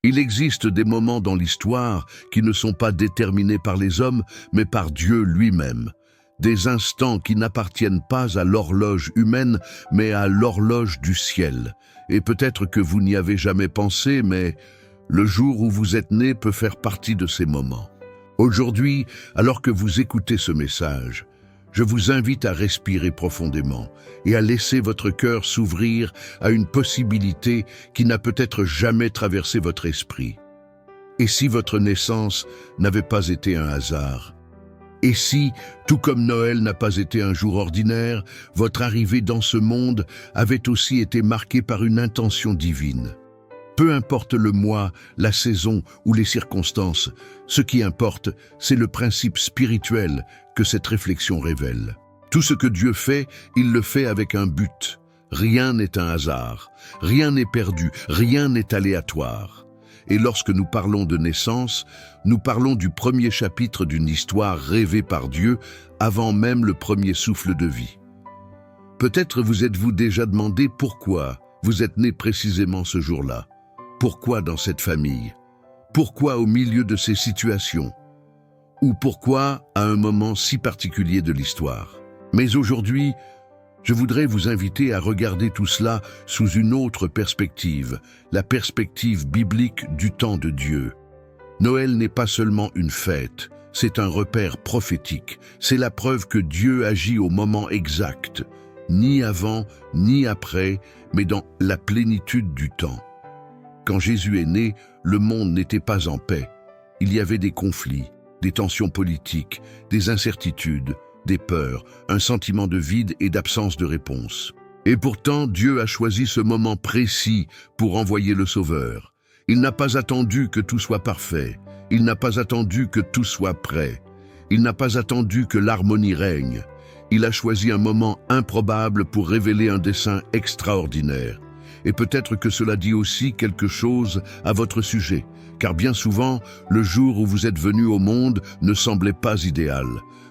Il existe des moments dans l'histoire qui ne sont pas déterminés par les hommes, mais par Dieu lui-même. Des instants qui n'appartiennent pas à l'horloge humaine, mais à l'horloge du ciel. Et peut-être que vous n'y avez jamais pensé, mais le jour où vous êtes né peut faire partie de ces moments. Aujourd'hui, alors que vous écoutez ce message, je vous invite à respirer profondément et à laisser votre cœur s'ouvrir à une possibilité qui n'a peut-être jamais traversé votre esprit. Et si votre naissance n'avait pas été un hasard? Et si, tout comme Noël n'a pas été un jour ordinaire, votre arrivée dans ce monde avait aussi été marquée par une intention divine? Peu importe le mois, la saison ou les circonstances, ce qui importe, c'est le principe spirituel que cette réflexion révèle. Tout ce que Dieu fait, il le fait avec un but. Rien n'est un hasard, rien n'est perdu, rien n'est aléatoire. Et lorsque nous parlons de naissance, nous parlons du premier chapitre d'une histoire rêvée par Dieu avant même le premier souffle de vie. Peut-être vous êtes-vous déjà demandé pourquoi vous êtes né précisément ce jour-là. Pourquoi dans cette famille? Pourquoi au milieu de ces situations? Ou pourquoi à un moment si particulier de l'histoire? Mais aujourd'hui, je voudrais vous inviter à regarder tout cela sous une autre perspective, la perspective biblique du temps de Dieu. Noël n'est pas seulement une fête, c'est un repère prophétique, c'est la preuve que Dieu agit au moment exact, ni avant, ni après, mais dans la plénitude du temps. Quand Jésus est né, le monde n'était pas en paix. Il y avait des conflits, des tensions politiques, des incertitudes, des peurs, un sentiment de vide et d'absence de réponse. Et pourtant, Dieu a choisi ce moment précis pour envoyer le Sauveur. Il n'a pas attendu que tout soit parfait. Il n'a pas attendu que tout soit prêt. Il n'a pas attendu que l'harmonie règne. Il a choisi un moment improbable pour révéler un dessein extraordinaire. Et peut-être que cela dit aussi quelque chose à votre sujet, car bien souvent, le jour où vous êtes venu au monde ne semblait pas idéal.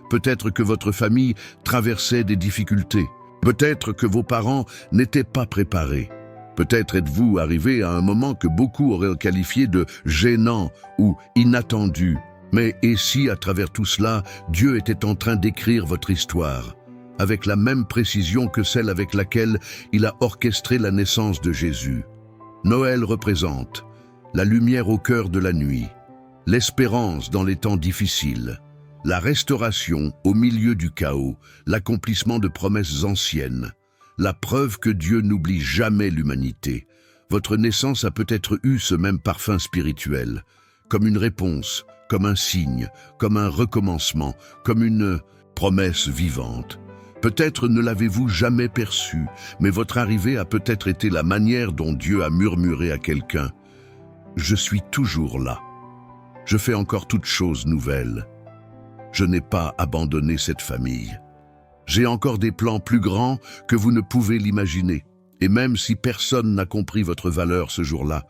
Peut-être que votre famille traversait des difficultés. Peut-être que vos parents n'étaient pas préparés. Peut-être êtes-vous arrivé à un moment que beaucoup auraient qualifié de gênant ou inattendu. Mais et si, à travers tout cela, Dieu était en train d'écrire votre histoire, avec la même précision que celle avec laquelle il a orchestré la naissance de Jésus? Noël représente la lumière au cœur de la nuit, l'espérance dans les temps difficiles, la restauration au milieu du chaos, l'accomplissement de promesses anciennes, la preuve que Dieu n'oublie jamais l'humanité. Votre naissance a peut-être eu ce même parfum spirituel, comme une réponse, comme un signe, comme un recommencement, comme une promesse vivante. Peut-être ne l'avez-vous jamais perçu, mais votre arrivée a peut-être été la manière dont Dieu a murmuré à quelqu'un « Je suis toujours là. Je fais encore toutes choses nouvelles. Je n'ai pas abandonné cette famille. J'ai encore des plans plus grands que vous ne pouvez l'imaginer. Et même si personne n'a compris votre valeur ce jour-là,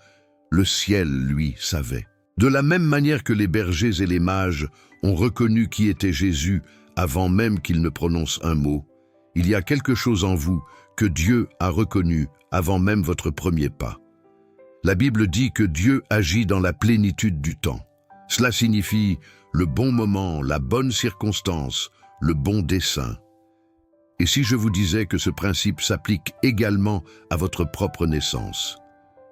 le ciel, lui, savait. De la même manière que les bergers et les mages ont reconnu qui était Jésus avant même qu'il ne prononce un mot, il y a quelque chose en vous que Dieu a reconnu avant même votre premier pas. La Bible dit que Dieu agit dans la plénitude du temps. Cela signifie le bon moment, la bonne circonstance, le bon dessein. Et si je vous disais que ce principe s'applique également à votre propre naissance,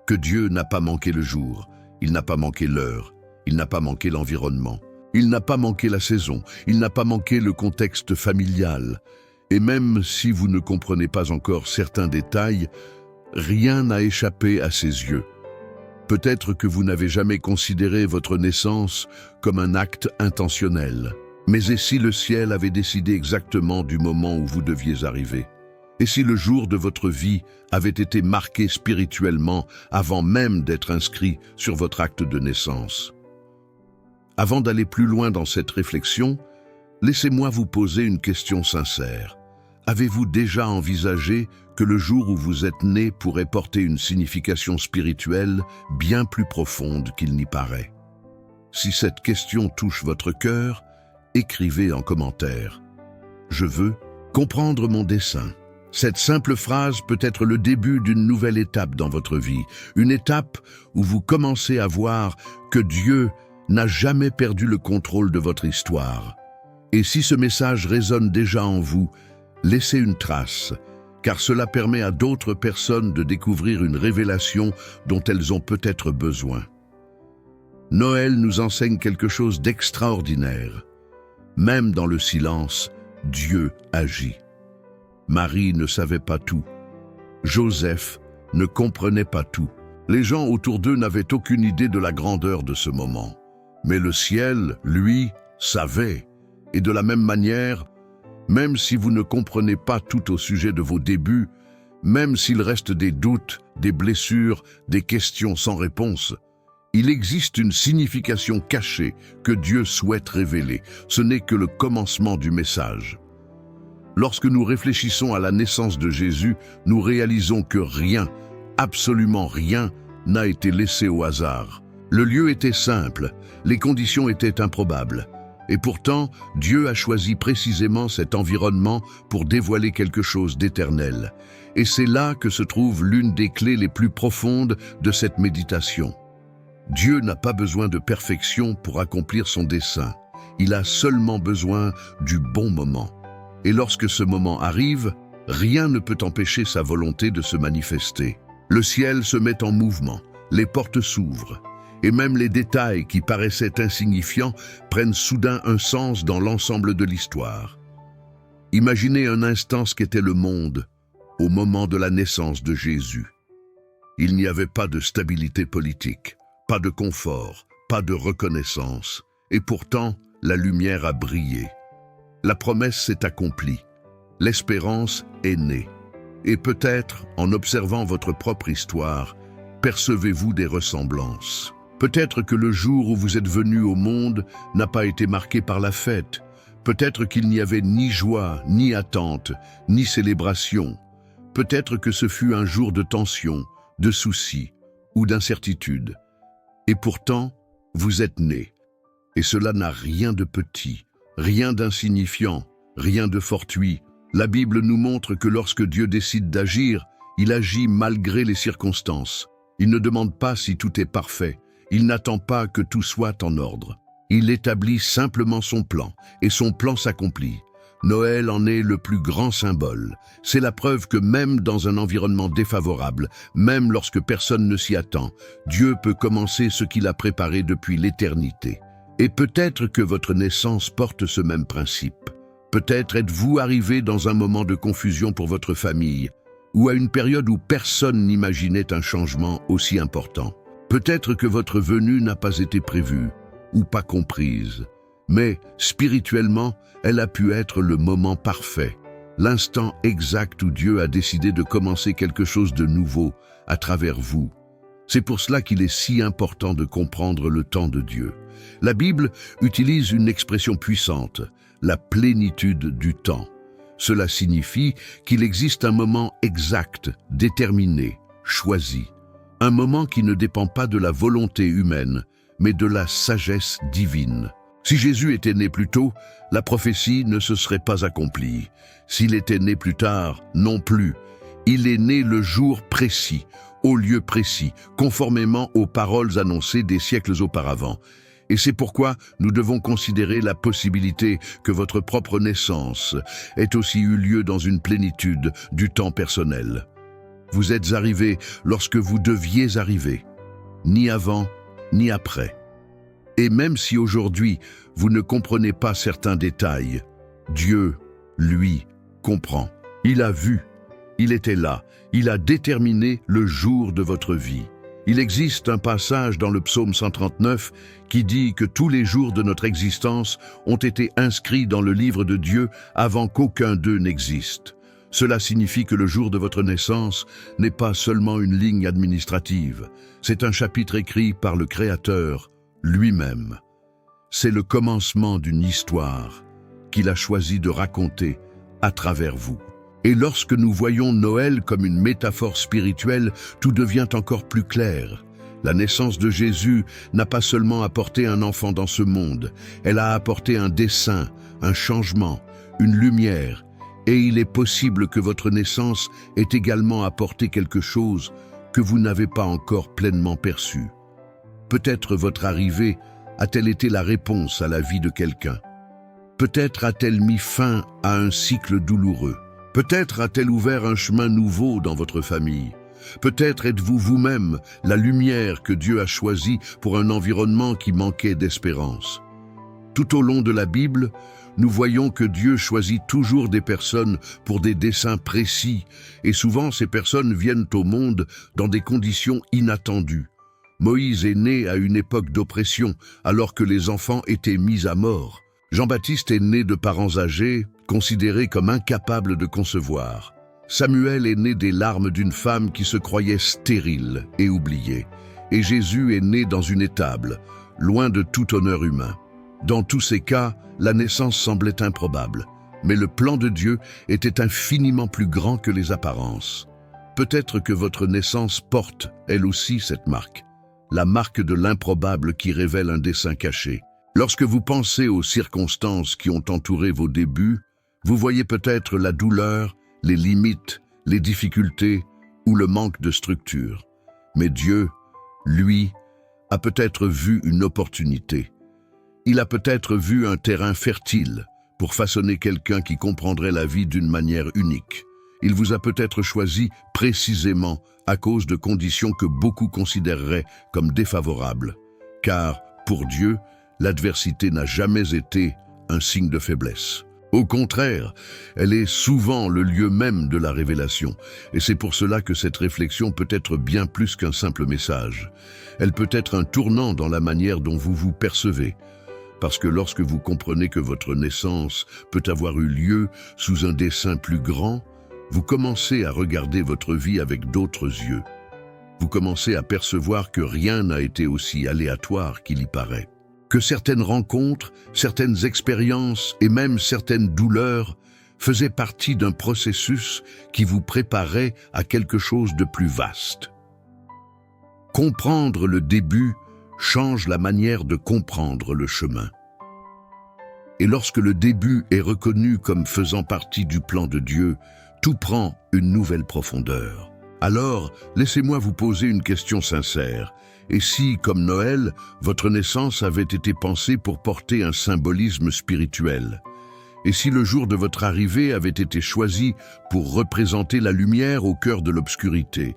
que Dieu n'a pas manqué le jour, il n'a pas manqué l'heure, il n'a pas manqué l'environnement, il n'a pas manqué la saison, il n'a pas manqué le contexte familial. Et même si vous ne comprenez pas encore certains détails, rien n'a échappé à ses yeux. Peut-être que vous n'avez jamais considéré votre naissance comme un acte intentionnel. Mais et si le ciel avait décidé exactement du moment où vous deviez arriver? Et si le jour de votre vie avait été marqué spirituellement avant même d'être inscrit sur votre acte de naissance? Avant d'aller plus loin dans cette réflexion, laissez-moi vous poser une question sincère. Avez-vous déjà envisagé que le jour où vous êtes né pourrait porter une signification spirituelle bien plus profonde qu'il n'y paraît? Si cette question touche votre cœur, écrivez en commentaire. Je veux comprendre mon dessein, Cette simple phrase peut être le début d'une nouvelle étape dans votre vie, une étape où vous commencez à voir que Dieu n'a jamais perdu le contrôle de votre histoire. Et si ce message résonne déjà en vous, laissez une trace, car cela permet à d'autres personnes de découvrir une révélation dont elles ont peut-être besoin. Noël nous enseigne quelque chose d'extraordinaire. Même dans le silence, Dieu agit. Marie ne savait pas tout. Joseph ne comprenait pas tout. Les gens autour d'eux n'avaient aucune idée de la grandeur de ce moment. Mais le ciel, lui, savait. Et de la même manière, même si vous ne comprenez pas tout au sujet de vos débuts, même s'il reste des doutes, des blessures, des questions sans réponse, il existe une signification cachée que Dieu souhaite révéler. Ce n'est que le commencement du message. Lorsque nous réfléchissons à la naissance de Jésus, nous réalisons que rien, absolument rien, n'a été laissé au hasard. Le lieu était simple, les conditions étaient improbables. Et pourtant, Dieu a choisi précisément cet environnement pour dévoiler quelque chose d'éternel. Et c'est là que se trouve l'une des clés les plus profondes de cette méditation. Dieu n'a pas besoin de perfection pour accomplir son dessein. Il a seulement besoin du bon moment. Et lorsque ce moment arrive, rien ne peut empêcher sa volonté de se manifester. Le ciel se met en mouvement, les portes s'ouvrent, et même les détails qui paraissaient insignifiants prennent soudain un sens dans l'ensemble de l'histoire. Imaginez un instant ce qu'était le monde au moment de la naissance de Jésus. Il n'y avait pas de stabilité politique, pas de confort, pas de reconnaissance, et pourtant la lumière a brillé. La promesse s'est accomplie, l'espérance est née. Et peut-être, en observant votre propre histoire, percevez-vous des ressemblances. Peut-être que le jour où vous êtes venu au monde n'a pas été marqué par la fête. Peut-être qu'il n'y avait ni joie, ni attente, ni célébration. Peut-être que ce fut un jour de tension, de soucis ou d'incertitude. Et pourtant, vous êtes né. Et cela n'a rien de petit, rien d'insignifiant, rien de fortuit. La Bible nous montre que lorsque Dieu décide d'agir, il agit malgré les circonstances. Il ne demande pas si tout est parfait. Il n'attend pas que tout soit en ordre. Il établit simplement son plan, et son plan s'accomplit. Noël en est le plus grand symbole. C'est la preuve que même dans un environnement défavorable, même lorsque personne ne s'y attend, Dieu peut commencer ce qu'il a préparé depuis l'éternité. Et peut-être que votre naissance porte ce même principe. Peut-être êtes-vous arrivé dans un moment de confusion pour votre famille, ou à une période où personne n'imaginait un changement aussi important. Peut-être que votre venue n'a pas été prévue, ou pas comprise. Mais, spirituellement, elle a pu être le moment parfait, l'instant exact où Dieu a décidé de commencer quelque chose de nouveau à travers vous. C'est pour cela qu'il est si important de comprendre le temps de Dieu. La Bible utilise une expression puissante, la plénitude du temps. Cela signifie qu'il existe un moment exact, déterminé, choisi. Un moment qui ne dépend pas de la volonté humaine, mais de la sagesse divine. Si Jésus était né plus tôt, la prophétie ne se serait pas accomplie. S'il était né plus tard, non plus. Il est né le jour précis, au lieu précis, conformément aux paroles annoncées des siècles auparavant. Et c'est pourquoi nous devons considérer la possibilité que votre propre naissance ait aussi eu lieu dans une plénitude du temps personnel. Vous êtes arrivé lorsque vous deviez arriver, ni avant, ni après. Et même si aujourd'hui, vous ne comprenez pas certains détails, Dieu, lui, comprend. Il a vu, il était là, il a déterminé le jour de votre vie. Il existe un passage dans le psaume 139 qui dit que tous les jours de notre existence ont été inscrits dans le livre de Dieu avant qu'aucun d'eux n'existe. Cela signifie que le jour de votre naissance n'est pas seulement une ligne administrative, c'est un chapitre écrit par le Créateur lui-même. C'est le commencement d'une histoire qu'il a choisi de raconter à travers vous. Et lorsque nous voyons Noël comme une métaphore spirituelle, tout devient encore plus clair. La naissance de Jésus n'a pas seulement apporté un enfant dans ce monde, elle a apporté un dessein, un changement, une lumière. Et il est possible que votre naissance ait également apporté quelque chose que vous n'avez pas encore pleinement perçu. Peut-être votre arrivée a-t-elle été la réponse à la vie de quelqu'un. Peut-être a-t-elle mis fin à un cycle douloureux. Peut-être a-t-elle ouvert un chemin nouveau dans votre famille. Peut-être êtes-vous vous-même la lumière que Dieu a choisie pour un environnement qui manquait d'espérance. Tout au long de la Bible, nous voyons que Dieu choisit toujours des personnes pour des desseins précis, et souvent ces personnes viennent au monde dans des conditions inattendues. Moïse est né à une époque d'oppression, alors que les enfants étaient mis à mort. Jean-Baptiste est né de parents âgés, considérés comme incapables de concevoir. Samuel est né des larmes d'une femme qui se croyait stérile et oubliée. Et Jésus est né dans une étable, loin de tout honneur humain. Dans tous ces cas, la naissance semblait improbable, mais le plan de Dieu était infiniment plus grand que les apparences. Peut-être que votre naissance porte, elle aussi, cette marque, la marque de l'improbable qui révèle un dessein caché. Lorsque vous pensez aux circonstances qui ont entouré vos débuts, vous voyez peut-être la douleur, les limites, les difficultés ou le manque de structure. Mais Dieu, lui, a peut-être vu une opportunité. Il a peut-être vu un terrain fertile pour façonner quelqu'un qui comprendrait la vie d'une manière unique. Il vous a peut-être choisi précisément à cause de conditions que beaucoup considéreraient comme défavorables. Car, pour Dieu, l'adversité n'a jamais été un signe de faiblesse. Au contraire, elle est souvent le lieu même de la révélation, et c'est pour cela que cette réflexion peut être bien plus qu'un simple message. Elle peut être un tournant dans la manière dont vous vous percevez, parce que lorsque vous comprenez que votre naissance peut avoir eu lieu sous un dessein plus grand, vous commencez à regarder votre vie avec d'autres yeux. Vous commencez à percevoir que rien n'a été aussi aléatoire qu'il y paraît. Que certaines rencontres, certaines expériences et même certaines douleurs faisaient partie d'un processus qui vous préparait à quelque chose de plus vaste. Comprendre le début change la manière de comprendre le chemin. Et lorsque le début est reconnu comme faisant partie du plan de Dieu, tout prend une nouvelle profondeur. Alors, laissez-moi vous poser une question sincère. Et si, comme Noël, votre naissance avait été pensée pour porter un symbolisme spirituel? Et si le jour de votre arrivée avait été choisi pour représenter la lumière au cœur de l'obscurité?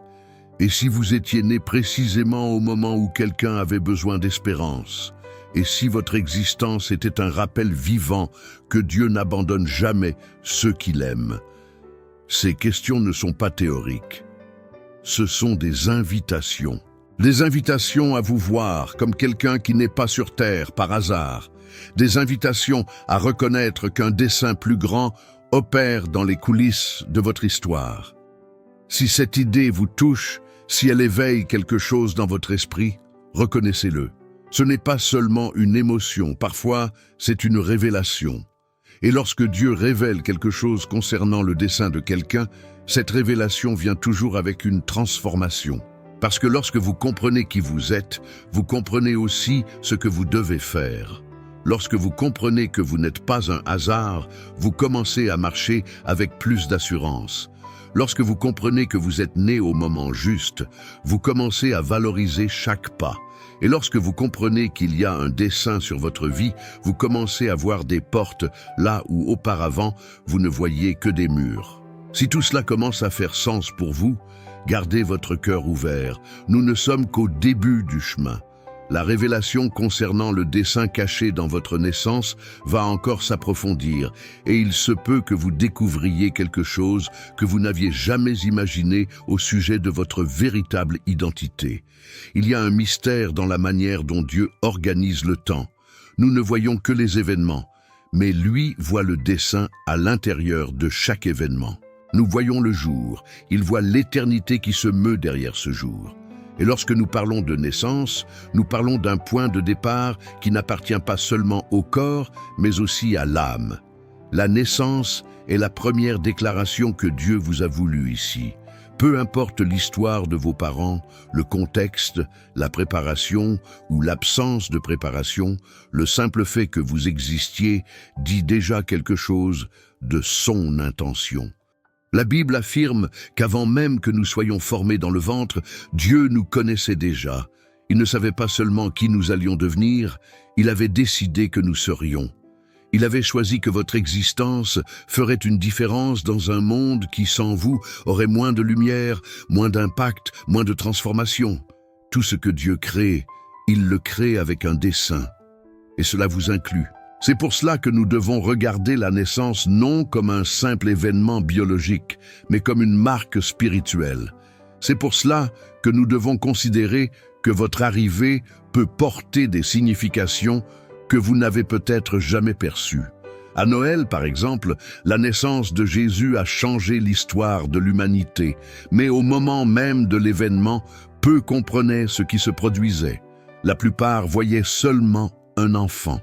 Et si vous étiez né précisément au moment où quelqu'un avait besoin d'espérance? Et si votre existence était un rappel vivant que Dieu n'abandonne jamais ceux qu'il aime? Ces questions ne sont pas théoriques. Ce sont des invitations. Des invitations à vous voir comme quelqu'un qui n'est pas sur terre par hasard. Des invitations à reconnaître qu'un dessein plus grand opère dans les coulisses de votre histoire. Si cette idée vous touche, si elle éveille quelque chose dans votre esprit, reconnaissez-le. Ce n'est pas seulement une émotion, parfois c'est une révélation. Et lorsque Dieu révèle quelque chose concernant le dessein de quelqu'un, cette révélation vient toujours avec une transformation. Parce que lorsque vous comprenez qui vous êtes, vous comprenez aussi ce que vous devez faire. Lorsque vous comprenez que vous n'êtes pas un hasard, vous commencez à marcher avec plus d'assurance. Lorsque vous comprenez que vous êtes né au moment juste, vous commencez à valoriser chaque pas. Et lorsque vous comprenez qu'il y a un dessein sur votre vie, vous commencez à voir des portes là où auparavant vous ne voyiez que des murs. Si tout cela commence à faire sens pour vous, gardez votre cœur ouvert. Nous ne sommes qu'au début du chemin. La révélation concernant le dessein caché dans votre naissance va encore s'approfondir et il se peut que vous découvriez quelque chose que vous n'aviez jamais imaginé au sujet de votre véritable identité. Il y a un mystère dans la manière dont Dieu organise le temps. Nous ne voyons que les événements, mais lui voit le dessein à l'intérieur de chaque événement. Nous voyons le jour, il voit l'éternité qui se meut derrière ce jour. Et lorsque nous parlons de naissance, nous parlons d'un point de départ qui n'appartient pas seulement au corps, mais aussi à l'âme. La naissance est la première déclaration que Dieu vous a voulu ici. Peu importe l'histoire de vos parents, le contexte, la préparation ou l'absence de préparation, le simple fait que vous existiez dit déjà quelque chose de son intention. La Bible affirme qu'avant même que nous soyons formés dans le ventre, Dieu nous connaissait déjà. Il ne savait pas seulement qui nous allions devenir, il avait décidé que nous serions. Il avait choisi que votre existence ferait une différence dans un monde qui, sans vous, aurait moins de lumière, moins d'impact, moins de transformation. Tout ce que Dieu crée, il le crée avec un dessein. Et cela vous inclut. C'est pour cela que nous devons regarder la naissance non comme un simple événement biologique, mais comme une marque spirituelle. C'est pour cela que nous devons considérer que votre arrivée peut porter des significations que vous n'avez peut-être jamais perçues. À Noël, par exemple, la naissance de Jésus a changé l'histoire de l'humanité, mais au moment même de l'événement, peu comprenaient ce qui se produisait. La plupart voyaient seulement un enfant.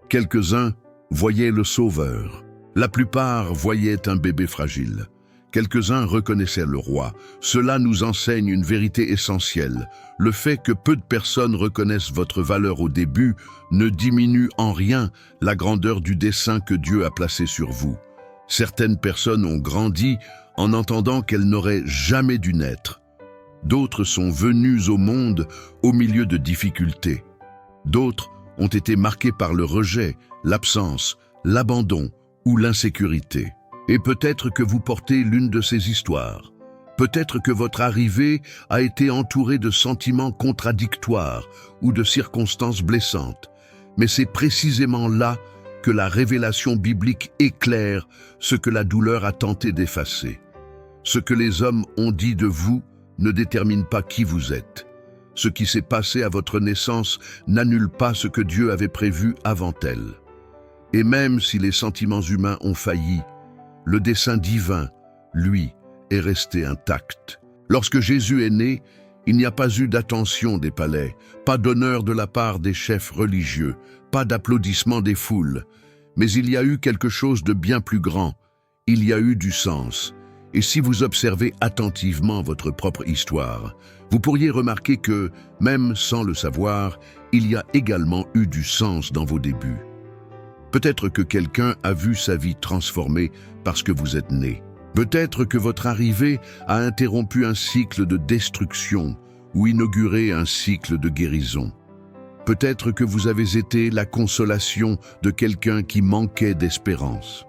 Quelques-uns voyaient le Sauveur. La plupart voyaient un bébé fragile. Quelques-uns reconnaissaient le roi. Cela nous enseigne une vérité essentielle. Le fait que peu de personnes reconnaissent votre valeur au début ne diminue en rien la grandeur du dessein que Dieu a placé sur vous. Certaines personnes ont grandi en entendant qu'elles n'auraient jamais dû naître. D'autres sont venues au monde au milieu de difficultés. D'autres ont été marquées par le rejet, l'absence, l'abandon ou l'insécurité. Et peut-être que vous portez l'une de ces histoires. Peut-être que votre arrivée a été entourée de sentiments contradictoires ou de circonstances blessantes. Mais c'est précisément là que la révélation biblique éclaire ce que la douleur a tenté d'effacer. Ce que les hommes ont dit de vous ne détermine pas qui vous êtes. Ce qui s'est passé à votre naissance n'annule pas ce que Dieu avait prévu avant elle. Et même si les sentiments humains ont failli, le dessein divin, lui, est resté intact. Lorsque Jésus est né, il n'y a pas eu d'attention des palais, pas d'honneur de la part des chefs religieux, pas d'applaudissements des foules. Mais il y a eu quelque chose de bien plus grand. Il y a eu du sens. Et si vous observez attentivement votre propre histoire, vous pourriez remarquer que, même sans le savoir, il y a également eu du sens dans vos débuts. Peut-être que quelqu'un a vu sa vie transformée parce que vous êtes né. Peut-être que votre arrivée a interrompu un cycle de destruction ou inauguré un cycle de guérison. Peut-être que vous avez été la consolation de quelqu'un qui manquait d'espérance.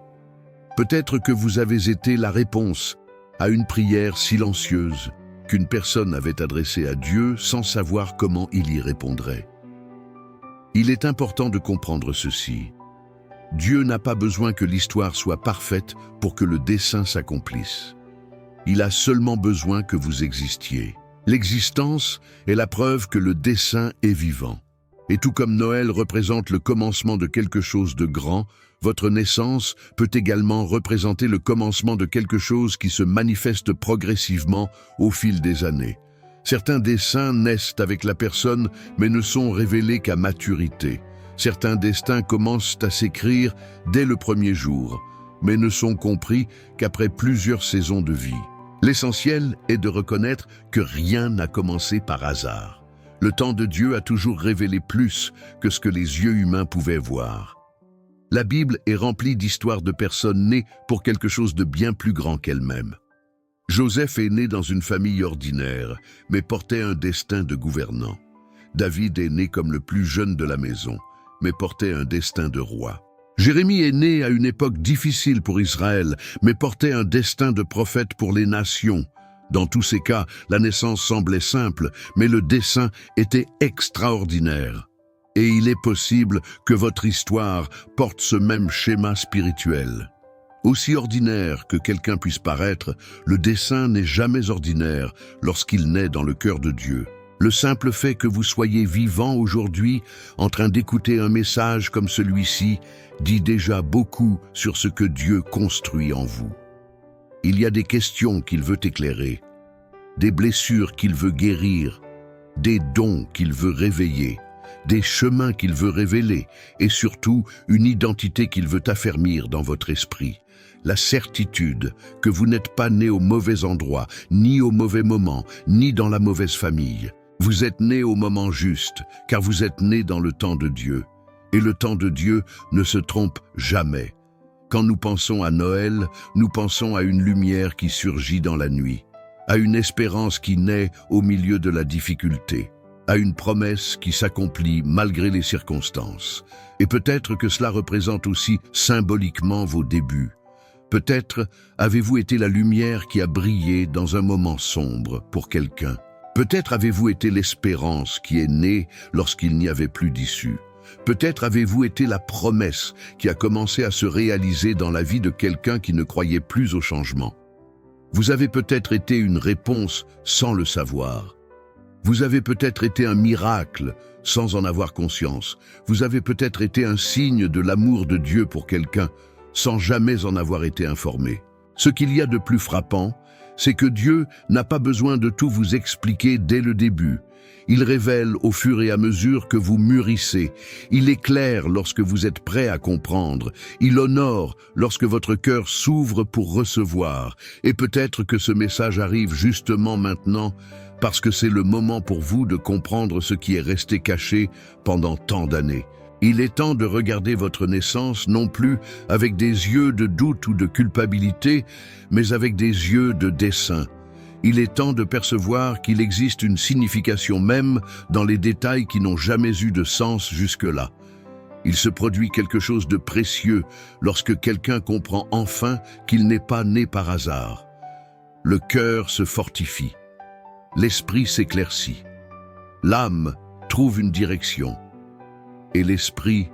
Peut-être que vous avez été la réponse à une prière silencieuse qu'une personne avait adressée à Dieu sans savoir comment il y répondrait. Il est important de comprendre ceci. Dieu n'a pas besoin que l'histoire soit parfaite pour que le dessein s'accomplisse. Il a seulement besoin que vous existiez. L'existence est la preuve que le dessein est vivant. Et tout comme Noël représente le commencement de quelque chose de grand, votre naissance peut également représenter le commencement de quelque chose qui se manifeste progressivement au fil des années. Certains desseins naissent avec la personne mais ne sont révélés qu'à maturité. Certains destins commencent à s'écrire dès le premier jour, mais ne sont compris qu'après plusieurs saisons de vie. L'essentiel est de reconnaître que rien n'a commencé par hasard. Le temps de Dieu a toujours révélé plus que ce que les yeux humains pouvaient voir. La Bible est remplie d'histoires de personnes nées pour quelque chose de bien plus grand qu'elles-mêmes. Joseph est né dans une famille ordinaire, mais portait un destin de gouvernant. David est né comme le plus jeune de la maison, mais portait un destin de roi. Jérémie est né à une époque difficile pour Israël, mais portait un destin de prophète pour les nations. Dans tous ces cas, la naissance semblait simple, mais le dessein était extraordinaire. Et il est possible que votre histoire porte ce même schéma spirituel. Aussi ordinaire que quelqu'un puisse paraître, le dessein n'est jamais ordinaire lorsqu'il naît dans le cœur de Dieu. Le simple fait que vous soyez vivant aujourd'hui, en train d'écouter un message comme celui-ci, dit déjà beaucoup sur ce que Dieu construit en vous. Il y a des questions qu'il veut éclairer, des blessures qu'il veut guérir, des dons qu'il veut réveiller, des chemins qu'il veut révéler et surtout une identité qu'il veut affermir dans votre esprit. La certitude que vous n'êtes pas né au mauvais endroit, ni au mauvais moment, ni dans la mauvaise famille. Vous êtes né au moment juste, car vous êtes né dans le temps de Dieu. Et le temps de Dieu ne se trompe jamais. Quand nous pensons à Noël, nous pensons à une lumière qui surgit dans la nuit, à une espérance qui naît au milieu de la difficulté, à une promesse qui s'accomplit malgré les circonstances. Et peut-être que cela représente aussi symboliquement vos débuts. Peut-être avez-vous été la lumière qui a brillé dans un moment sombre pour quelqu'un. Peut-être avez-vous été l'espérance qui est née lorsqu'il n'y avait plus d'issue. Peut-être avez-vous été la promesse qui a commencé à se réaliser dans la vie de quelqu'un qui ne croyait plus au changement. Vous avez peut-être été une réponse sans le savoir. Vous avez peut-être été un miracle sans en avoir conscience. Vous avez peut-être été un signe de l'amour de Dieu pour quelqu'un sans jamais en avoir été informé. Ce qu'il y a de plus frappant, c'est que Dieu n'a pas besoin de tout vous expliquer dès le début. Il révèle au fur et à mesure que vous mûrissez. Il éclaire lorsque vous êtes prêt à comprendre. Il honore lorsque votre cœur s'ouvre pour recevoir. Et peut-être que ce message arrive justement maintenant parce que c'est le moment pour vous de comprendre ce qui est resté caché pendant tant d'années. Il est temps de regarder votre naissance non plus avec des yeux de doute ou de culpabilité, mais avec des yeux de dessein. Il est temps de percevoir qu'il existe une signification même dans les détails qui n'ont jamais eu de sens jusque-là. Il se produit quelque chose de précieux lorsque quelqu'un comprend enfin qu'il n'est pas né par hasard. Le cœur se fortifie. L'esprit s'éclaircit. L'âme trouve une direction. Et l'esprit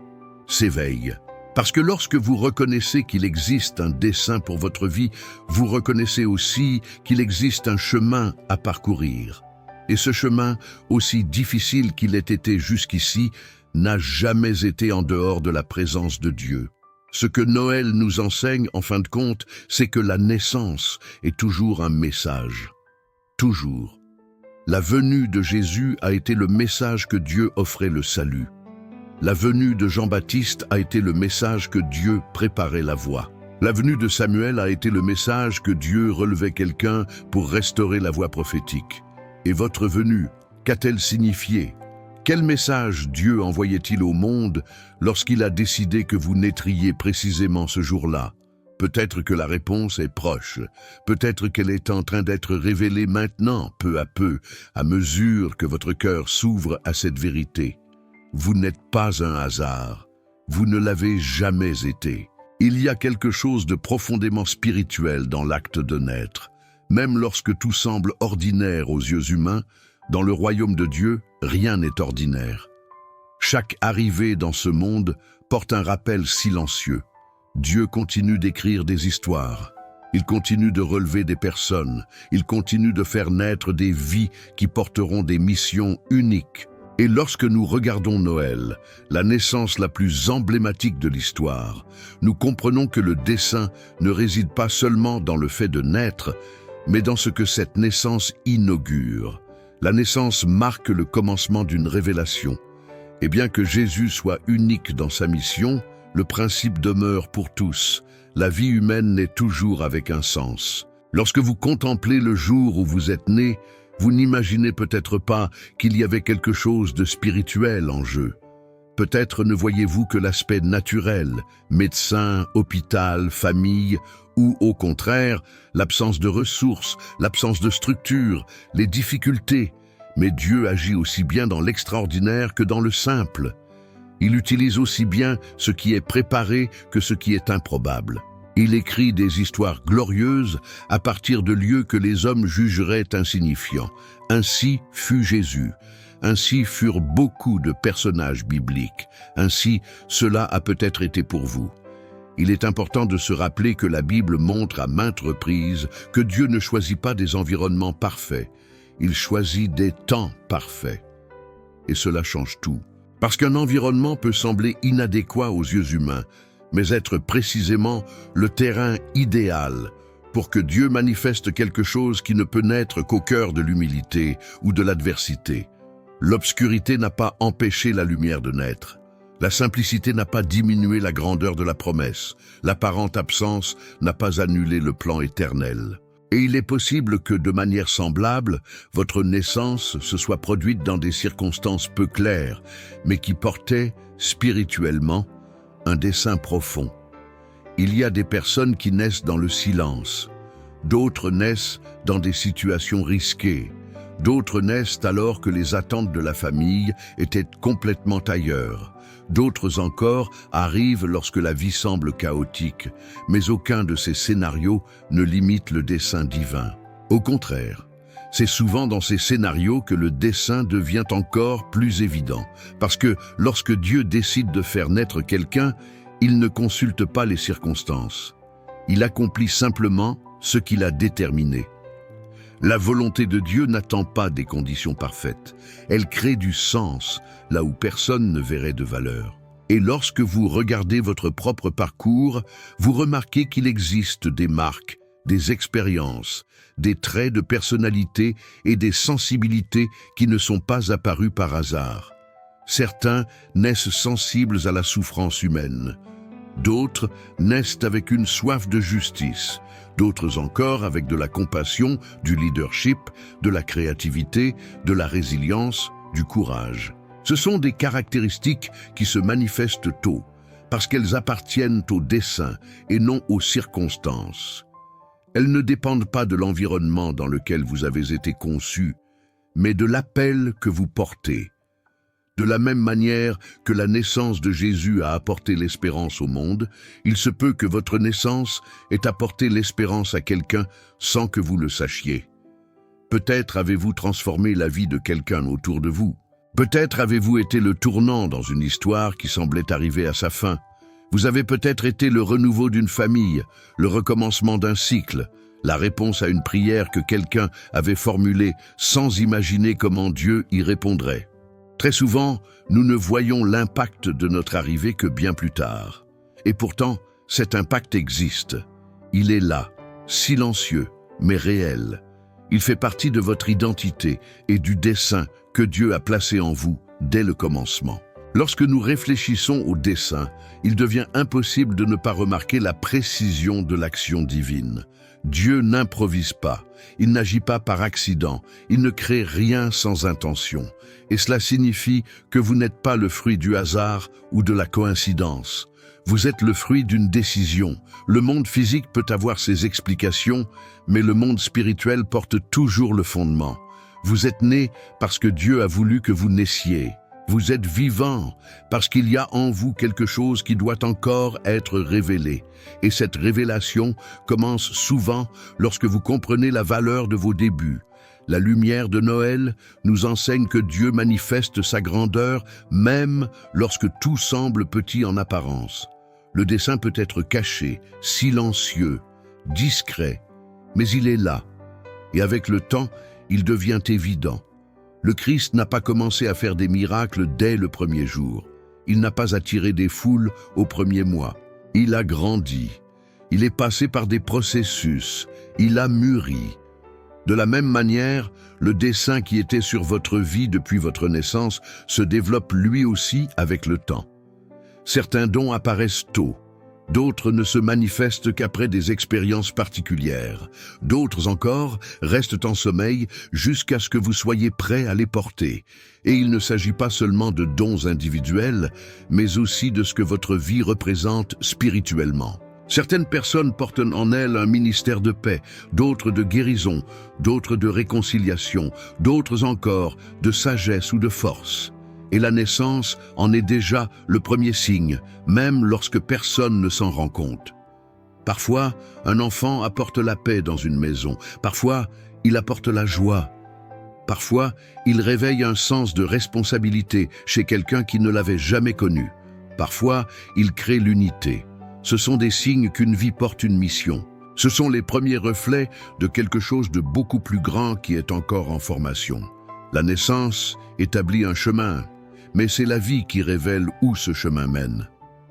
s'éveille. Parce que lorsque vous reconnaissez qu'il existe un dessein pour votre vie, vous reconnaissez aussi qu'il existe un chemin à parcourir. Et ce chemin, aussi difficile qu'il ait été jusqu'ici, n'a jamais été en dehors de la présence de Dieu. Ce que Noël nous enseigne, en fin de compte, c'est que la naissance est toujours un message. Toujours. La venue de Jésus a été le message que Dieu offrait le salut. La venue de Jean-Baptiste a été le message que Dieu préparait la voie. La venue de Samuel a été le message que Dieu relevait quelqu'un pour restaurer la voie prophétique. Et votre venue, qu'a-t-elle signifié? Quel message Dieu envoyait-il au monde lorsqu'il a décidé que vous naîtriez précisément ce jour-là? Peut-être que la réponse est proche. Peut-être qu'elle est en train d'être révélée maintenant, peu à peu, à mesure que votre cœur s'ouvre à cette vérité. Vous n'êtes pas un hasard. Vous ne l'avez jamais été. Il y a quelque chose de profondément spirituel dans l'acte de naître. Même lorsque tout semble ordinaire aux yeux humains, dans le royaume de Dieu, rien n'est ordinaire. Chaque arrivée dans ce monde porte un rappel silencieux. Dieu continue d'écrire des histoires. Il continue de relever des personnes. Il continue de faire naître des vies qui porteront des missions uniques. Et lorsque nous regardons Noël, la naissance la plus emblématique de l'histoire, nous comprenons que le dessein ne réside pas seulement dans le fait de naître, mais dans ce que cette naissance inaugure. La naissance marque le commencement d'une révélation. Et bien que Jésus soit unique dans sa mission, le principe demeure pour tous. La vie humaine naît toujours avec un sens. Lorsque vous contemplez le jour où vous êtes né, vous n'imaginez peut-être pas qu'il y avait quelque chose de spirituel en jeu. Peut-être ne voyez-vous que l'aspect naturel, médecin, hôpital, famille, ou au contraire, l'absence de ressources, l'absence de structure, les difficultés. Mais Dieu agit aussi bien dans l'extraordinaire que dans le simple. Il utilise aussi bien ce qui est préparé que ce qui est improbable. Il écrit des histoires glorieuses à partir de lieux que les hommes jugeraient insignifiants. Ainsi fut Jésus. Ainsi furent beaucoup de personnages bibliques. Ainsi, cela a peut-être été pour vous. Il est important de se rappeler que la Bible montre à maintes reprises que Dieu ne choisit pas des environnements parfaits. Il choisit des temps parfaits. Et cela change tout. Parce qu'un environnement peut sembler inadéquat aux yeux humains, mais être précisément le terrain idéal pour que Dieu manifeste quelque chose qui ne peut naître qu'au cœur de l'humilité ou de l'adversité. L'obscurité n'a pas empêché la lumière de naître. La simplicité n'a pas diminué la grandeur de la promesse. L'apparente absence n'a pas annulé le plan éternel. Et il est possible que, de manière semblable, votre naissance se soit produite dans des circonstances peu claires, mais qui portaient, spirituellement, un dessein profond. Il y a des personnes qui naissent dans le silence. D'autres naissent dans des situations risquées. D'autres naissent alors que les attentes de la famille étaient complètement ailleurs. D'autres encore arrivent lorsque la vie semble chaotique, mais aucun de ces scénarios ne limite le dessein divin. Au contraire, c'est souvent dans ces scénarios que le dessein devient encore plus évident, parce que lorsque Dieu décide de faire naître quelqu'un, il ne consulte pas les circonstances. Il accomplit simplement ce qu'il a déterminé. La volonté de Dieu n'attend pas des conditions parfaites. Elle crée du sens là où personne ne verrait de valeur. Et lorsque vous regardez votre propre parcours, vous remarquez qu'il existe des marques, des expériences, des traits de personnalité et des sensibilités qui ne sont pas apparus par hasard. Certains naissent sensibles à la souffrance humaine. D'autres naissent avec une soif de justice. D'autres encore avec de la compassion, du leadership, de la créativité, de la résilience, du courage. Ce sont des caractéristiques qui se manifestent tôt, parce qu'elles appartiennent au dessein et non aux circonstances. Elles ne dépendent pas de l'environnement dans lequel vous avez été conçu, mais de l'appel que vous portez. De la même manière que la naissance de Jésus a apporté l'espérance au monde, il se peut que votre naissance ait apporté l'espérance à quelqu'un sans que vous le sachiez. Peut-être avez-vous transformé la vie de quelqu'un autour de vous. Peut-être avez-vous été le tournant dans une histoire qui semblait arriver à sa fin. Vous avez peut-être été le renouveau d'une famille, le recommencement d'un cycle, la réponse à une prière que quelqu'un avait formulée sans imaginer comment Dieu y répondrait. Très souvent, nous ne voyons l'impact de notre arrivée que bien plus tard. Et pourtant, cet impact existe. Il est là, silencieux, mais réel. Il fait partie de votre identité et du dessein que Dieu a placé en vous dès le commencement. Lorsque nous réfléchissons au dessein, il devient impossible de ne pas remarquer la précision de l'action divine. Dieu n'improvise pas, il n'agit pas par accident, il ne crée rien sans intention. Et cela signifie que vous n'êtes pas le fruit du hasard ou de la coïncidence. Vous êtes le fruit d'une décision. Le monde physique peut avoir ses explications, mais le monde spirituel porte toujours le fondement. Vous êtes né parce que Dieu a voulu que vous naissiez. Vous êtes vivant parce qu'il y a en vous quelque chose qui doit encore être révélé. Et cette révélation commence souvent lorsque vous comprenez la valeur de vos débuts. La lumière de Noël nous enseigne que Dieu manifeste sa grandeur même lorsque tout semble petit en apparence. Le dessein peut être caché, silencieux, discret, mais il est là. Et avec le temps, il devient évident. Le Christ n'a pas commencé à faire des miracles dès le premier jour. Il n'a pas attiré des foules au premier mois. Il a grandi. Il est passé par des processus. Il a mûri. De la même manière, le dessein qui était sur votre vie depuis votre naissance se développe lui aussi avec le temps. Certains dons apparaissent tôt. D'autres ne se manifestent qu'après des expériences particulières. D'autres encore restent en sommeil jusqu'à ce que vous soyez prêt à les porter. Et il ne s'agit pas seulement de dons individuels, mais aussi de ce que votre vie représente spirituellement. Certaines personnes portent en elles un ministère de paix, d'autres de guérison, d'autres de réconciliation, d'autres encore de sagesse ou de force. Et la naissance en est déjà le premier signe, même lorsque personne ne s'en rend compte. Parfois, un enfant apporte la paix dans une maison. Parfois, il apporte la joie. Parfois, il réveille un sens de responsabilité chez quelqu'un qui ne l'avait jamais connu. Parfois, il crée l'unité. Ce sont des signes qu'une vie porte une mission. Ce sont les premiers reflets de quelque chose de beaucoup plus grand qui est encore en formation. La naissance établit un chemin, mais c'est la vie qui révèle où ce chemin mène.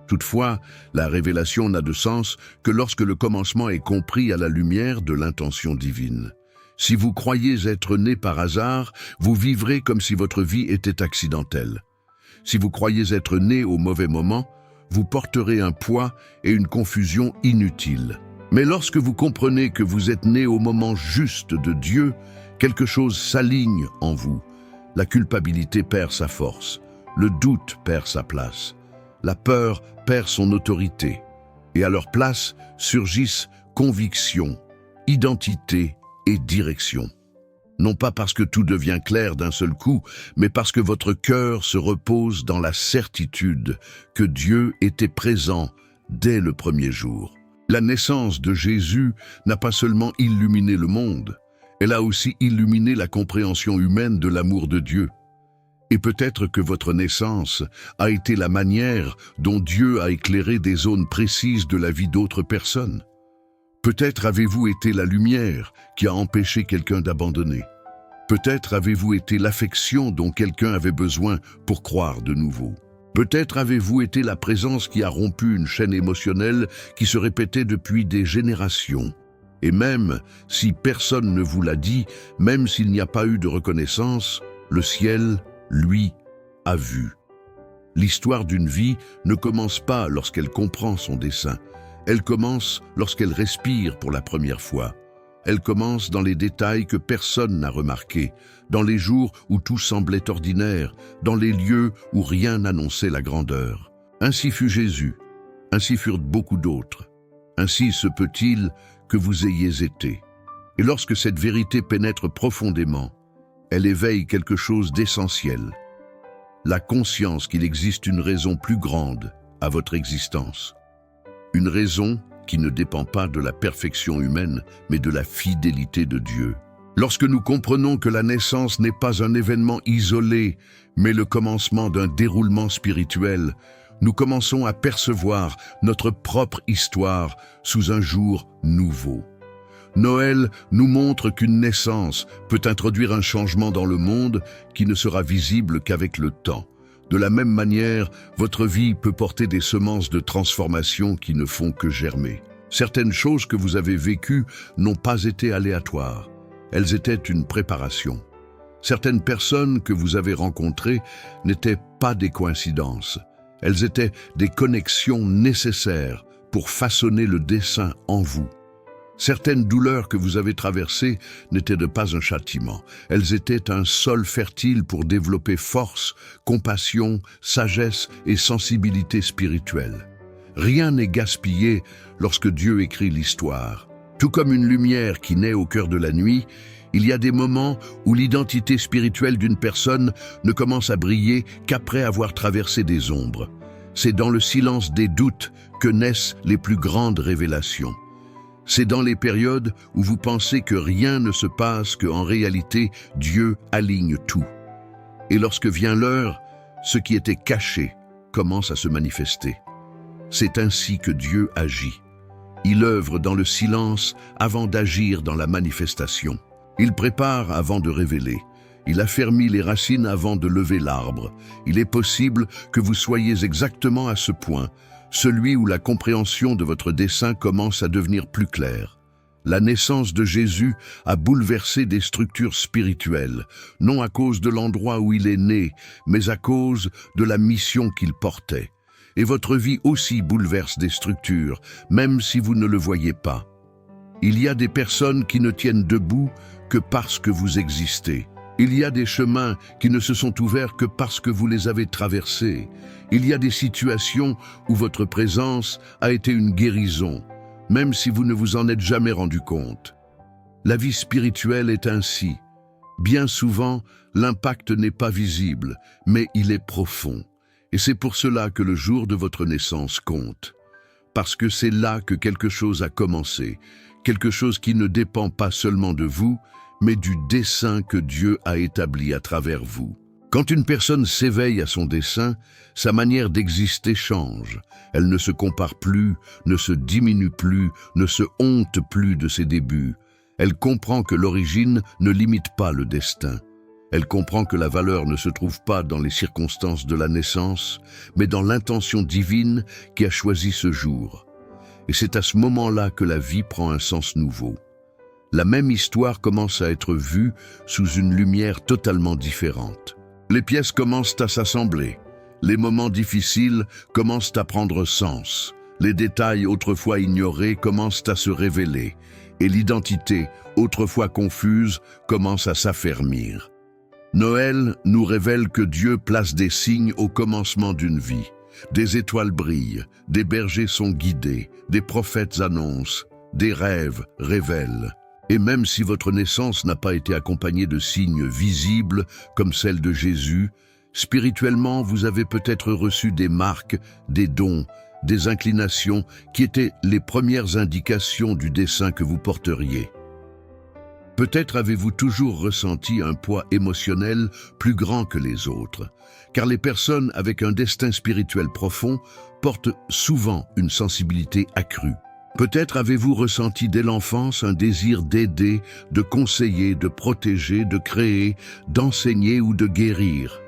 Toutefois, la révélation n'a de sens que lorsque le commencement est compris à la lumière de l'intention divine. Si vous croyez être né par hasard, vous vivrez comme si votre vie était accidentelle. Si vous croyez être né au mauvais moment, vous porterez un poids et une confusion inutiles. Mais lorsque vous comprenez que vous êtes né au moment juste de Dieu, quelque chose s'aligne en vous. La culpabilité perd sa force. Le doute perd sa place. La peur perd son autorité. et à leur place surgissent conviction, identité et direction. Non pas parce que tout devient clair d'un seul coup, mais parce que votre cœur se repose dans la certitude que Dieu était présent dès le premier jour. La naissance de Jésus n'a pas seulement illuminé le monde, elle a aussi illuminé la compréhension humaine de l'amour de Dieu. Et peut-être que votre naissance a été la manière dont Dieu a éclairé des zones précises de la vie d'autres personnes. Peut-être avez-vous été la lumière qui a empêché quelqu'un d'abandonner. Peut-être avez-vous été l'affection dont quelqu'un avait besoin pour croire de nouveau. Peut-être avez-vous été la présence qui a rompu une chaîne émotionnelle qui se répétait depuis des générations. Et même si personne ne vous l'a dit, même s'il n'y a pas eu de reconnaissance, le ciel, lui, a vu. L'histoire d'une vie ne commence pas lorsqu'elle comprend son dessein. Elle commence lorsqu'elle respire pour la première fois. Elle commence dans les détails que personne n'a remarqués, dans les jours où tout semblait ordinaire, dans les lieux où rien n'annonçait la grandeur. Ainsi fut Jésus, ainsi furent beaucoup d'autres. Ainsi se peut-il que vous ayez été. Et lorsque cette vérité pénètre profondément, elle éveille quelque chose d'essentiel. La conscience qu'il existe une raison plus grande à votre existence. Une raison qui ne dépend pas de la perfection humaine, mais de la fidélité de Dieu. Lorsque nous comprenons que la naissance n'est pas un événement isolé, mais le commencement d'un déroulement spirituel, nous commençons à percevoir notre propre histoire sous un jour nouveau. Noël nous montre qu'une naissance peut introduire un changement dans le monde qui ne sera visible qu'avec le temps. De la même manière, votre vie peut porter des semences de transformation qui ne font que germer. Certaines choses que vous avez vécues n'ont pas été aléatoires. Elles étaient une préparation. Certaines personnes que vous avez rencontrées n'étaient pas des coïncidences. Elles étaient des connexions nécessaires pour façonner le dessein en vous. Certaines douleurs que vous avez traversées n'étaient pas un châtiment. Elles étaient un sol fertile pour développer force, compassion, sagesse et sensibilité spirituelle. Rien n'est gaspillé lorsque Dieu écrit l'histoire. Tout comme une lumière qui naît au cœur de la nuit, il y a des moments où l'identité spirituelle d'une personne ne commence à briller qu'après avoir traversé des ombres. C'est dans le silence des doutes que naissent les plus grandes révélations. C'est dans les périodes où vous pensez que rien ne se passe qu'en réalité, Dieu aligne tout. Et lorsque vient l'heure, ce qui était caché commence à se manifester. C'est ainsi que Dieu agit. Il œuvre dans le silence avant d'agir dans la manifestation. Il prépare avant de révéler. Il affermit les racines avant de lever l'arbre. Il est possible que vous soyez exactement à ce point, celui où la compréhension de votre dessein commence à devenir plus claire. La naissance de Jésus a bouleversé des structures spirituelles, non à cause de l'endroit où il est né, mais à cause de la mission qu'il portait. Et votre vie aussi bouleverse des structures, même si vous ne le voyez pas. Il y a des personnes qui ne tiennent debout que parce que vous existez. Il y a des chemins qui ne se sont ouverts que parce que vous les avez traversés. Il y a des situations où votre présence a été une guérison, même si vous ne vous en êtes jamais rendu compte. La vie spirituelle est ainsi. Bien souvent, l'impact n'est pas visible, mais il est profond. Et c'est pour cela que le jour de votre naissance compte. Parce que c'est là que quelque chose a commencé, quelque chose qui ne dépend pas seulement de vous, mais du dessein que Dieu a établi à travers vous. Quand une personne s'éveille à son dessein, sa manière d'exister change. Elle ne se compare plus, ne se diminue plus, ne se honte plus de ses débuts. Elle comprend que l'origine ne limite pas le destin. Elle comprend que la valeur ne se trouve pas dans les circonstances de la naissance, mais dans l'intention divine qui a choisi ce jour. Et c'est à ce moment-là que la vie prend un sens nouveau. La même histoire commence à être vue sous une lumière totalement différente. Les pièces commencent à s'assembler. Les moments difficiles commencent à prendre sens. Les détails autrefois ignorés commencent à se révéler. Et l'identité, autrefois confuse, commence à s'affermir. Noël nous révèle que Dieu place des signes au commencement d'une vie. Des étoiles brillent, des bergers sont guidés, des prophètes annoncent, des rêves révèlent. Et même si votre naissance n'a pas été accompagnée de signes visibles comme celle de Jésus, spirituellement, vous avez peut-être reçu des marques, des dons, des inclinations qui étaient les premières indications du dessein que vous porteriez. Peut-être avez-vous toujours ressenti un poids émotionnel plus grand que les autres, car les personnes avec un destin spirituel profond portent souvent une sensibilité accrue. Peut-être avez-vous ressenti dès l'enfance un désir d'aider, de conseiller, de protéger, de créer, d'enseigner ou de guérir.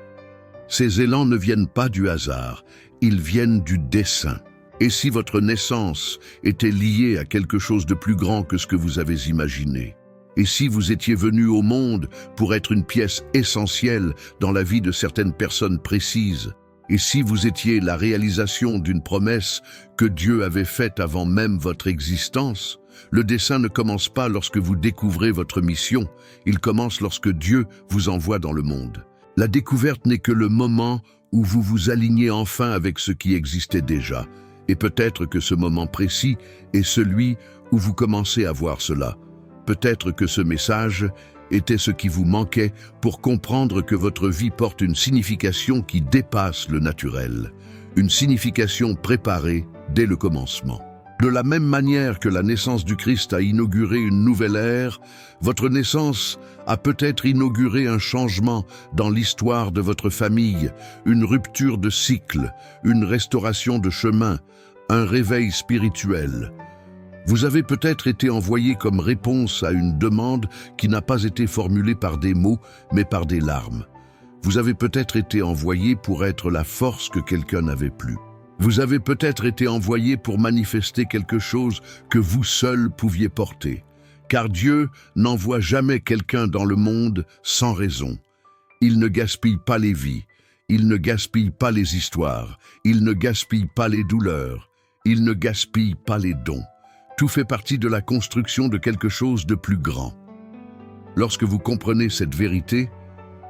Ces élans ne viennent pas du hasard, ils viennent du dessein. Et si votre naissance était liée à quelque chose de plus grand que ce que vous avez imaginé? Et si vous étiez venu au monde pour être une pièce essentielle dans la vie de certaines personnes précises? Et si vous étiez la réalisation d'une promesse que Dieu avait faite avant même votre existence? Le dessein ne commence pas lorsque vous découvrez votre mission, il commence lorsque Dieu vous envoie dans le monde. La découverte n'est que le moment où vous vous alignez enfin avec ce qui existait déjà. Et peut-être que ce moment précis est celui où vous commencez à voir cela. Peut-être que ce message était ce qui vous manquait pour comprendre que votre vie porte une signification qui dépasse le naturel, une signification préparée dès le commencement. De la même manière que la naissance du Christ a inauguré une nouvelle ère, votre naissance a peut-être inauguré un changement dans l'histoire de votre famille, une rupture de cycle, une restauration de chemin, un réveil spirituel. Vous avez peut-être été envoyé comme réponse à une demande qui n'a pas été formulée par des mots, mais par des larmes. Vous avez peut-être été envoyé pour être la force que quelqu'un n'avait plus. Vous avez peut-être été envoyé pour manifester quelque chose que vous seul pouviez porter. Car Dieu n'envoie jamais quelqu'un dans le monde sans raison. Il ne gaspille pas les vies, il ne gaspille pas les histoires, il ne gaspille pas les douleurs, il ne gaspille pas les dons. Tout fait partie de la construction de quelque chose de plus grand. Lorsque vous comprenez cette vérité,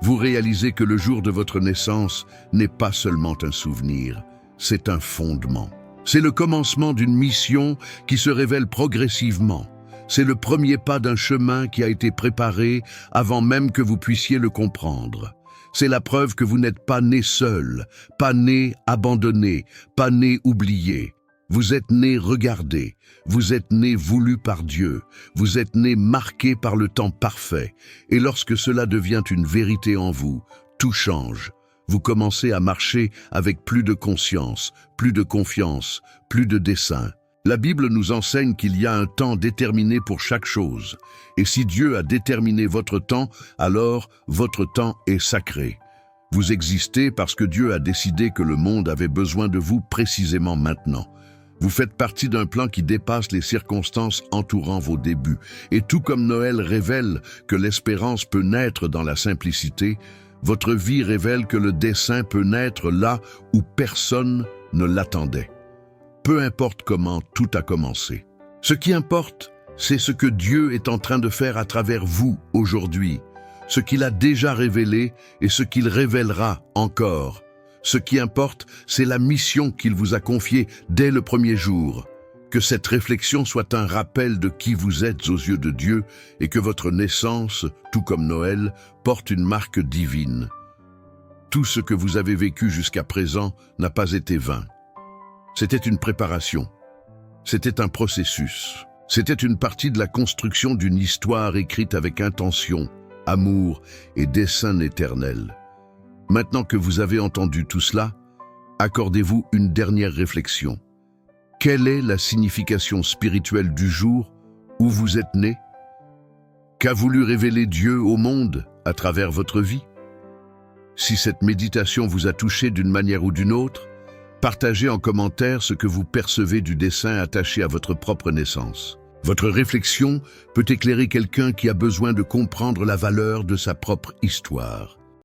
vous réalisez que le jour de votre naissance n'est pas seulement un souvenir, c'est un fondement. C'est le commencement d'une mission qui se révèle progressivement. C'est le premier pas d'un chemin qui a été préparé avant même que vous puissiez le comprendre. C'est la preuve que vous n'êtes pas né seul, pas né abandonné, pas né oublié. Vous êtes né regardé, vous êtes né voulu par Dieu, vous êtes né marqué par le temps parfait. Et lorsque cela devient une vérité en vous, tout change. Vous commencez à marcher avec plus de conscience, plus de confiance, plus de dessein. La Bible nous enseigne qu'il y a un temps déterminé pour chaque chose. Et si Dieu a déterminé votre temps, alors votre temps est sacré. Vous existez parce que Dieu a décidé que le monde avait besoin de vous précisément maintenant. Vous faites partie d'un plan qui dépasse les circonstances entourant vos débuts. Et tout comme Noël révèle que l'espérance peut naître dans la simplicité, votre vie révèle que le dessein peut naître là où personne ne l'attendait. Peu importe comment tout a commencé. Ce qui importe, c'est ce que Dieu est en train de faire à travers vous aujourd'hui, ce qu'il a déjà révélé et ce qu'il révélera encore. Ce qui importe, c'est la mission qu'il vous a confiée dès le premier jour. Que cette réflexion soit un rappel de qui vous êtes aux yeux de Dieu et que votre naissance, tout comme Noël, porte une marque divine. Tout ce que vous avez vécu jusqu'à présent n'a pas été vain. C'était une préparation. C'était un processus. C'était une partie de la construction d'une histoire écrite avec intention, amour et dessein éternel. Maintenant que vous avez entendu tout cela, accordez-vous une dernière réflexion. Quelle est la signification spirituelle du jour où vous êtes né? Qu'a voulu révéler Dieu au monde à travers votre vie? Si cette méditation vous a touché d'une manière ou d'une autre, partagez en commentaire ce que vous percevez du dessein attaché à votre propre naissance. Votre réflexion peut éclairer quelqu'un qui a besoin de comprendre la valeur de sa propre histoire.